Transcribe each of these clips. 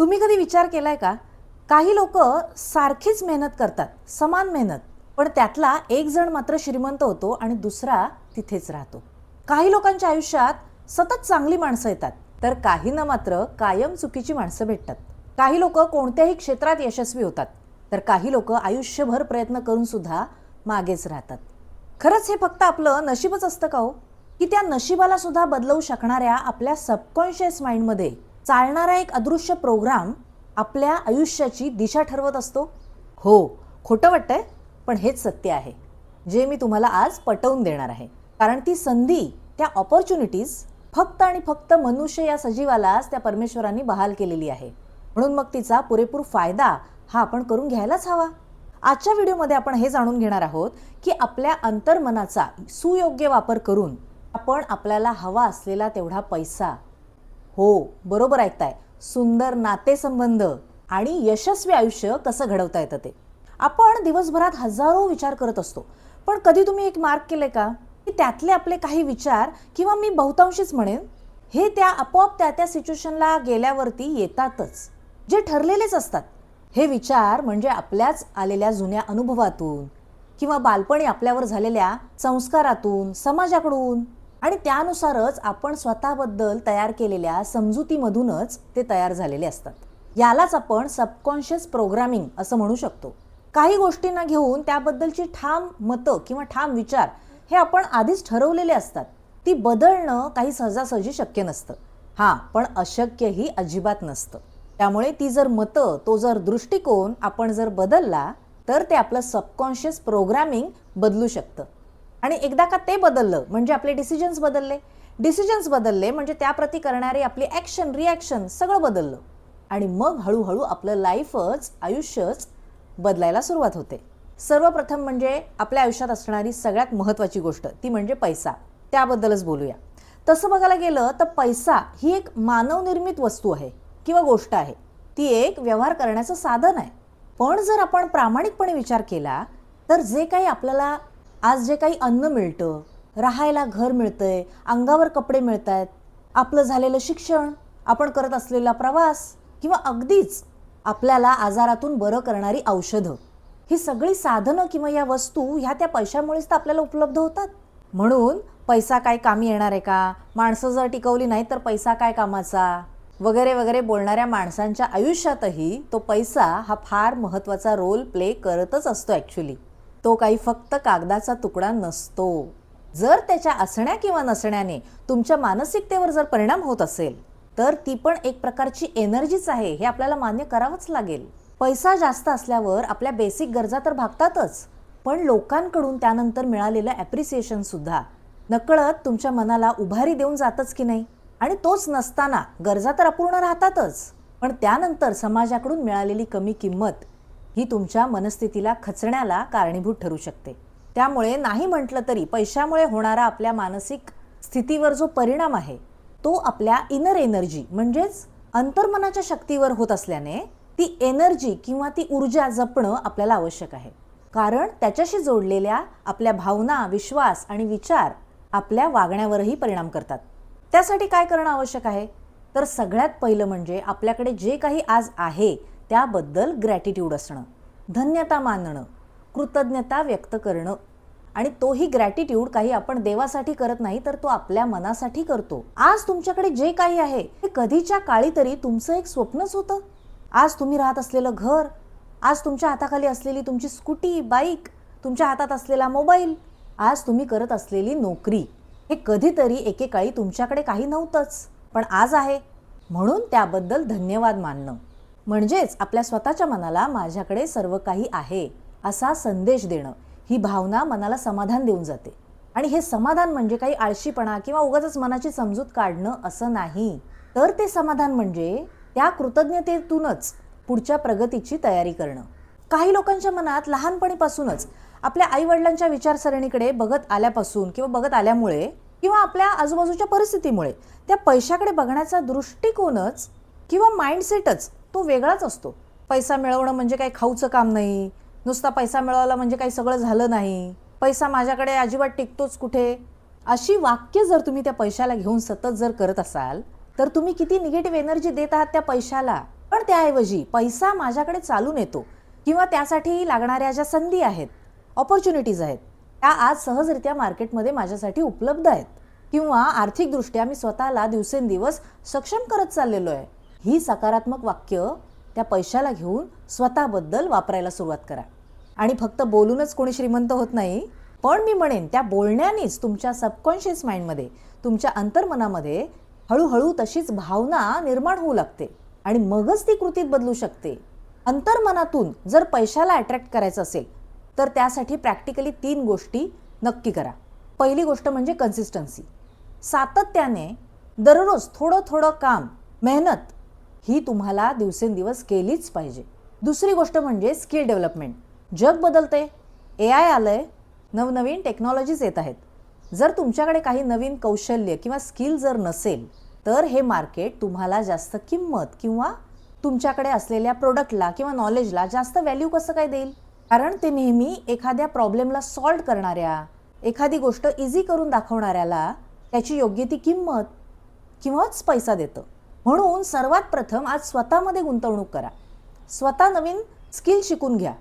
तुम्ही कधी विचार केलाय का? काही लोक सारखीच मेहनत करतात, समान मेहनत, पण त्यातला एक जण मात्र श्रीमंत होतो आणि दुसरा तिथेच राहतो. काही लोकांच्या आयुष्यात सतत चांगली माणसं येतात, तर काहींना मात्र कायम चुकीची माणसं भेटतात. काही लोक कोणत्याही क्षेत्रात यशस्वी होतात, तर काही लोक आयुष्यभर प्रयत्न करून सुद्धा मागेच राहतात. खरंच हे फक्त आपलं नशीबच असतं का हो? की त्या नशिबाला सुद्धा बदलवू शकणाऱ्या आपल्या सबकॉन्शियस माइंडमध्ये चालणारा एक अदृश्य प्रोग्राम आपल्या आयुष्याची दिशा ठरवत असतो? हो, खोटं वाटतंय, पण हेच सत्य आहे, जे मी तुम्हाला आज पटवून देणार आहे. कारण ती संधी, त्या ऑपॉर्च्युनिटीज फक्त आणि फक्त मनुष्य या सजीवालाच त्या परमेश्वरांनी बहाल केलेली आहे. म्हणून मग तिचा पुरेपूर फायदा हा आपण करून घ्यायलाच हवा. आजच्या व्हिडिओमध्ये आपण हे जाणून घेणार आहोत की आपल्या अंतर्मनाचा सुयोग्य वापर करून आपण आपल्याला हवा असलेला तेवढा पैसा, हो बरोबर ऐकताय, सुंदर नातेसंबंध आणि यशस्वी आयुष्य कसं घडवता येतं ते. आपण दिवसभरात हजारो विचार करत असतो, पण कधी तुम्ही एक मार्क केले का की त्यातले आपले काही विचार, किंवा मी बहुतांशीच म्हणेन, हे त्या आपोआप त्या सिच्युएशनला गेल्यावरती येतातच, जे ठरलेलेच असतात. हे विचार म्हणजे आपल्याच आलेल्या जुन्या अनुभवातून किंवा बालपणी आपल्यावर झालेल्या संस्कारातून, समाजाकडून, आणि त्यानुसारच आपण स्वतःबद्दल तयार केलेल्या समजुतीमधूनच ते तयार झालेले असतात. यालाच आपण सबकॉन्शियस प्रोग्रामिंग असं म्हणू शकतो. काही गोष्टींना घेऊन त्याबद्दलची ठाम मतं किंवा ठाम विचार हे आपण आधीच ठरवलेले असतात. ती बदलणं काही सहजासहजी शक्य नसतं. हां, पण अशक्यही अजिबात नसतं. त्यामुळे ती जर मतं, तो जर दृष्टिकोन आपण जर बदलला, तर ते आपलं सबकॉन्शियस प्रोग्रामिंग बदलू शकतं. आणि एकदा का ते बदललं म्हणजे आपले डिसिजन्स बदलले म्हणजे त्याप्रती करणारी आपली ॲक्शन, रिॲक्शन सगळं बदललं. आणि मग हळूहळू आपलं लाईफच, आयुष्यच बदलायला सुरुवात होते. सर्वप्रथम म्हणजे आपल्या आयुष्यात असणारी सगळ्यात महत्त्वाची गोष्ट ती म्हणजे पैसा. त्याबद्दलच बोलूया. तसं बघायला गेलं तर पैसा ही एक मानवनिर्मित वस्तू आहे किंवा गोष्ट आहे. ती एक व्यवहार करण्याचं साधन आहे. पण जर आपण प्रामाणिकपणे विचार केला, तर जे काही आपल्याला आज जे काही अन्न मिळतं, राहायला घर मिळतंय, अंगावर कपडे मिळत आहेत, आपलं झालेलं शिक्षण, आपण करत असलेला प्रवास, किंवा अगदीच आपल्याला आजारातून बरं करणारी औषधं, ही सगळी साधनं किंवा या वस्तू ह्या त्या पैशामुळेच तर आपल्याला उपलब्ध होतात. म्हणून पैसा काय कामी येणार आहे का, माणसं जर टिकवली नाही तर पैसा काय कामाचा, वगैरे वगैरे बोलणाऱ्या माणसांच्या आयुष्यातही तो पैसा हा फार महत्त्वाचा रोल प्ले करतच असतो. ॲक्च्युली तो काही फक्त कागदाचा तुकडा नसतो. जर त्याच्या असण्या किंवा नसण्याने तुमच्या मानसिकतेवर जर परिणाम होत असेल, तर ती पण एक प्रकारची एनर्जीच आहे, हे आपल्याला मान्य करावंच लागेल. पैसा जास्त असल्यावर आपल्या बेसिक गरजा तर भागतातच, पण लोकांकडून त्यानंतर मिळालेलं ॲप्रिसिएशन सुद्धा नकळत तुमच्या मनाला उभारी देऊन जातच की नाही. आणि तोच नसताना गरजा तर अपूर्ण राहतातच, पण त्यानंतर समाजाकडून मिळालेली कमी किंमत ही तुमच्या मनस्थितीला खचण्याला कारणीभूत ठरू शकते. त्यामुळे नाही म्हटलं तरी पैशामुळे होणारा आपल्या मानसिक स्थितीवर जो परिणाम आहे, तो आपल्या इनर एनर्जी म्हणजेच अंतर्मनाच्या शक्तीवर होत असल्याने ती एनर्जी किंवा ती ऊर्जा जपणं आपल्याला आवश्यक आहे. कारण त्याच्याशी जोडलेल्या आपल्या भावना, विश्वास आणि विचार आपल्या वागण्यावरही परिणाम करतात. त्यासाठी काय करणं आवश्यक आहे? तर सगळ्यात पहिलं म्हणजे आपल्याकडे जे काही आज आहे त्याबद्दल ग्रॅटिट्यूड असणं, धन्यता मानणं, कृतज्ञता व्यक्त करणं. आणि तोही ग्रॅटिट्यूड काही आपण देवासाठी करत नाही, तर तो आपल्या मनासाठी करतो. आज तुमच्याकडे जे काही आहे ते कधीच्या काळी तरी तुमचं एक स्वप्नच होतं. आज तुम्ही राहत असलेलं घर, आज तुमच्या हाताखाली असलेली तुमची स्कूटी, बाईक, तुमच्या हातात असलेला मोबाईल, आज तुम्ही करत असलेली नोकरी, हे कधीतरी एकेकाळी तुमच्याकडे काही नव्हतंच, पण आज आहे. म्हणून त्याबद्दल धन्यवाद मानणं म्हणजेच आपल्या स्वतःच्या मनाला माझ्याकडे सर्व काही आहे असा संदेश देणं. ही भावना मनाला समाधान देऊन जाते. आणि हे समाधान म्हणजे काही आळशीपणा किंवा उगाचच मनाची समजूत काढणं असं नाही, तर ते समाधान म्हणजे त्या कृतज्ञतेतूनच पुढच्या प्रगतीची तयारी करणं. काही लोकांच्या मनात लहानपणीपासूनच आपल्या आईवडिलांच्या विचारसरणीकडे बघत आल्यापासून किंवा बघत आल्यामुळे किंवा आपल्या आजूबाजूच्या परिस्थितीमुळे त्या पैशाकडे बघण्याचा दृष्टिकोनच किंवा माइंडसेटच तो वेगळाच असतो. पैसा मिळवणं म्हणजे काही खाऊचं काम नाही, नुसता पैसा मिळवला म्हणजे काही सगळं झालं नाही, पैसा माझ्याकडे अजिबात टिकतोच कुठे, अशी वाक्य जर तुम्ही त्या पैशाला घेऊन सतत जर करत असाल, तर तुम्ही किती निगेटिव्ह एनर्जी देत आहात त्या पैशाला. पण त्याऐवजी पैसा माझ्याकडे चालून येतो किंवा त्यासाठी लागणाऱ्या ज्या संधी आहेत, ऑपॉर्च्युनिटीज आहेत, त्या आज सहजरित्या मार्केटमध्ये माझ्यासाठी उपलब्ध आहेत किंवा आर्थिकदृष्ट्या मी स्वतःला दिवसेंदिवस सक्षम करत चाललेलो आहे, ही सकारात्मक वाक्य त्या पैशाला घेऊन स्वतःबद्दल वापरायला सुरुवात करा. आणि फक्त बोलूनच कोणी श्रीमंत होत नाही, पण मी म्हणेन त्या बोलण्यानेच तुमच्या सबकॉन्शियस माइंडमध्ये, तुमच्या अंतर्मनामध्ये हळूहळू तशीच भावना निर्माण होऊ लागते आणि मगच ती कृतीत बदलू शकते. अंतर्मनातून जर पैशाला अट्रॅक्ट करायचं असेल तर त्यासाठी प्रॅक्टिकली 3 गोष्टी नक्की करा. पहिली गोष्ट म्हणजे कन्सिस्टन्सी. सातत्याने दररोज थोडं थोडं काम, मेहनत ही तुम्हाला दिवसेंदिवस केलीच पाहिजे. दुसरी गोष्ट म्हणजे स्किल डेव्हलपमेंट. जग बदलते, AI आलंय, नवनवीन टेक्नॉलॉजीज येत आहेत. जर तुमच्याकडे काही नवीन कौशल्य किंवा स्किल जर नसेल तर हे मार्केट तुम्हाला जास्त किंमत किंवा तुमच्याकडे असलेल्या प्रोडक्टला किंवा नॉलेजला जास्त व्हॅल्यू कसं काय देईल? कारण ते नेहमी एखाद्या प्रॉब्लेमला सॉल्व्ह करणाऱ्या, एखादी गोष्ट इझी करून दाखवणाऱ्याला त्याची योग्य ती किंमत किंवाच पैसा देतं. म्हणून सर्वात प्रथम आज स्वतःमध्ये गुंतवणूक करा. स्वतः नवीन स्किल शिकून घ्या.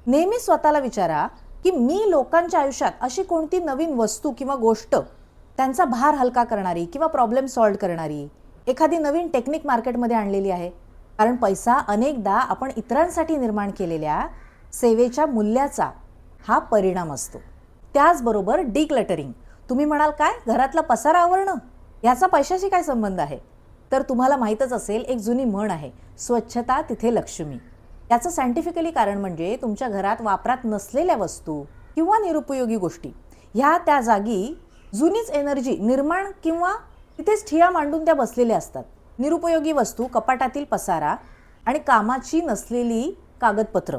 नेहमी स्वतःला विचारा की मी लोकांच्या आयुष्यात अशी कोणती नवीन वस्तू किंवा गोष्ट, त्यांचा भार हलका करणारी किंवा प्रॉब्लेम सॉल्व्ह करणारी एखादी नवीन टेक्निक मार्केटमध्ये आणलेली आहे. कारण पैसा अनेकदा आपण इतरांसाठी निर्माण केलेल्या सेवेच्या मूल्याचा हा परिणाम असतो. त्याचबरोबर डिक्लटरिंग. तुम्ही म्हणाल काय, घरातला पसारा आवरणं याचा पैशाशी काय संबंध आहे? तर तुम्हाला माहीतच असेल, एक जुनी म्हण आहे, स्वच्छता तिथे लक्ष्मी. याचं सायंटिफिकली कारण म्हणजे तुमच्या घरात वापरात नसलेल्या वस्तू किंवा निरुपयोगी गोष्टी ह्या त्या जागी जुनीच एनर्जी निर्माण किंवा तिथेच ठिया मांडून त्या बसलेल्या असतात. निरुपयोगी वस्तू, कपाटातील पसारा आणि कामाची नसलेली कागदपत्र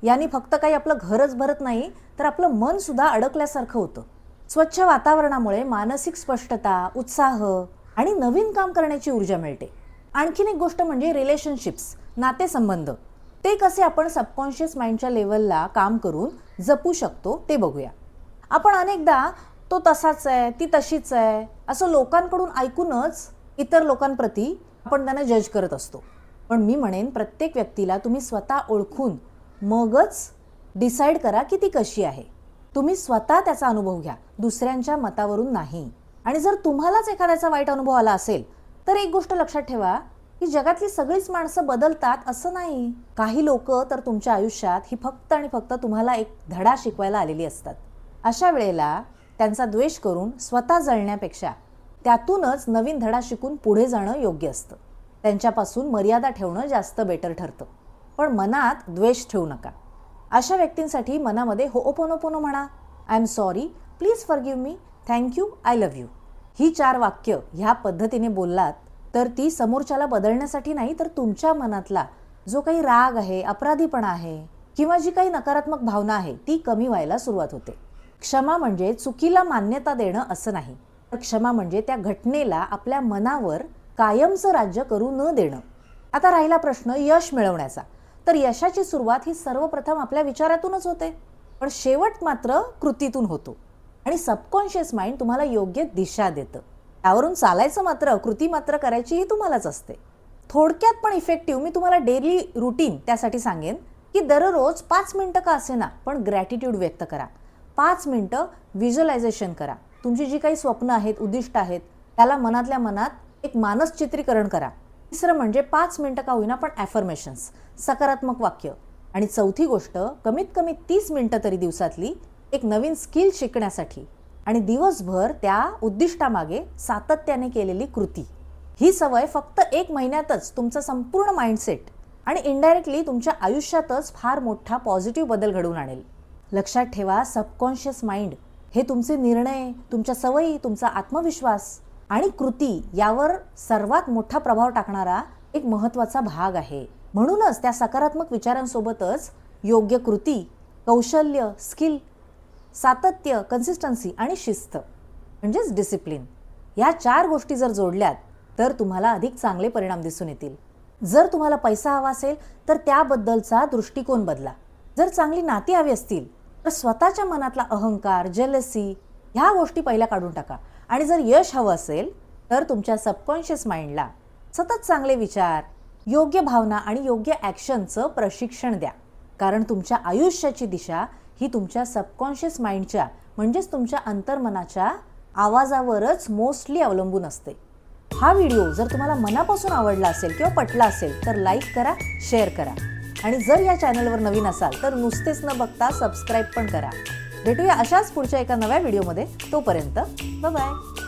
यांनी फक्त काही आपलं घरच भरत नाही तर आपलं मन सुद्धा अडकल्यासारखं होतं. स्वच्छ वातावरणामुळे मानसिक स्पष्टता, उत्साह आणि नवीन काम करण्याची ऊर्जा मिळते. आणखीन एक गोष्ट म्हणजे रिलेशनशिप्स, नातेसंबंध. ते कसे आपण सबकॉन्शियस माइंडच्या लेवलला काम करून जपू शकतो ते बघूया. आपण अनेकदा तो तसाच आहे, ती तशीच आहे असं लोकांकडून ऐकूनच इतर लोकांप्रती आपण त्यांना जज करत असतो. पण मी म्हणेन प्रत्येक व्यक्तीला तुम्ही स्वतः ओळखून मगच डिसाईड करा की ती कशी आहे. तुम्ही स्वतः त्याचा अनुभव घ्या, दुसऱ्यांच्या मतावरून नाही. आणि जर तुम्हालाच एखाद्याचा वाईट अनुभव आला असेल तर एक गोष्ट लक्षात ठेवा की जगातली सगळीच माणसं बदलतात असं नाही. काही लोक तर तुमच्या आयुष्यात ही फक्त आणि फक्त तुम्हाला एक धडा शिकवायला आलेली असतात. अशा वेळेला त्यांचा द्वेष करून स्वतः जळण्यापेक्षा त्यातूनच नवीन धडा शिकून पुढे जाणं योग्य असतं. त्यांच्यापासून मर्यादा ठेवणं जास्त बेटर ठरतं. पण मनात द्वेष ठेवू नका. अशा व्यक्तींसाठी मनामध्ये होओपोनोपोनो म्हणा, I am sorry, please forgive me, thank you, I love you. ही 4 वाक्य ह्या पद्धतीने बोललात तर ती समोरच्याला बदलण्यासाठी नाही, तर तुमच्या मनातला जो काही राग आहे, अपराधीपणा आहे किंवा जी काही नकारात्मक भावना आहे ती कमी व्हायला सुरुवात होते. क्षमा म्हणजे चुकीला मान्यता देणं असं नाही, तर क्षमा म्हणजे त्या घटनेला आपल्या मनावर कायमचं राज्य करू न देणं. आता राहिला प्रश्न यश मिळवण्याचा, तर यशाची सुरुवात ही सर्वप्रथम आपल्या विचारातूनच होते, पण शेवट मात्र कृतीतून होतो. आणि सबकॉन्शियस माइंड तुम्हाला योग्य दिशा देतं. त्यावरून चालायचं मात्र, कृती मात्र करायची ही तुम्हालाच असते. थोडक्यात पण इफेक्टिव्ह मी तुम्हाला डेली रुटीन त्यासाठी सांगेन की दररोज 5 मिनिटं का असेना पण ग्रॅटिट्यूड व्यक्त करा. 5 मिनिटं व्हिज्युअलायझेशन करा. तुमची जी काही स्वप्न आहेत, उद्दिष्ट आहेत, त्याला मनातल्या मनात एक मानस चित्रीकरण करा. तिसरं म्हणजे 5 मिनिटं का होईना पण ॲफर्मेशन्स, सकारात्मक वाक्य. आणि चौथी गोष्ट, कमीत कमी 30 मिनिटं तरी दिवसातली एक नवीन स्किल शिकण्यासाठी आणि दिवसभर त्या उद्दिष्टामागे सातत्याने केलेली कृती. ही सवय फक्त 1 महिन्यातच तुमचा संपूर्ण माइंडसेट आणि इनडायरेक्टली तुमच्या आयुष्यातच फार मोठा पॉझिटिव्ह बदल घडवून आणेल. लक्षात ठेवा, सबकॉन्शियस माइंड हे तुमचे निर्णय, तुमच्या सवयी, तुमचा आत्मविश्वास आणि कृती यावर सर्वात मोठा प्रभाव टाकणारा एक महत्त्वाचा भाग आहे. म्हणूनच त्या सकारात्मक विचारांसोबतच योग्य कृती, कौशल्य, स्किल, सातत्य, कन्सिस्टन्सी आणि शिस्त म्हणजेच डिसिप्लिन, या 4 गोष्टी जर जोडल्यात तर तुम्हाला अधिक चांगले परिणाम दिसून येतील. जर तुम्हाला पैसा हवा असेल तर त्याबद्दलचा दृष्टिकोन बदला. जर चांगली नाती हवी असतील तर स्वतःच्या मनातला अहंकार, जेलसी ह्या गोष्टी पहिल्या काढून टाका. आणि जर यश हवं असेल तर तुमच्या सबकॉन्शियस माइंडला सतत चांगले विचार, योग्य भावना आणि योग्य ॲक्शनचं प्रशिक्षण द्या, कारण तुमच्या आयुष्याची दिशा ही तुमच्या सबकॉन्शियस माइंडच्या म्हणजेच तुमच्या अंतर्मनाच्या आवाजावरच मोस्टली अवलंबून असते. हा व्हिडिओ जर तुम्हाला मनापासून आवडला असेल किंवा पटला असेल तर लाईक करा, शेअर करा आणि जर या चॅनलवर नवीन असाल तर नुसतेच न बघता सबस्क्राईब पण करा. भेटूया अशाच पुढच्या एका नव्या व्हिडिओमध्ये. तोपर्यंत बाय बाय.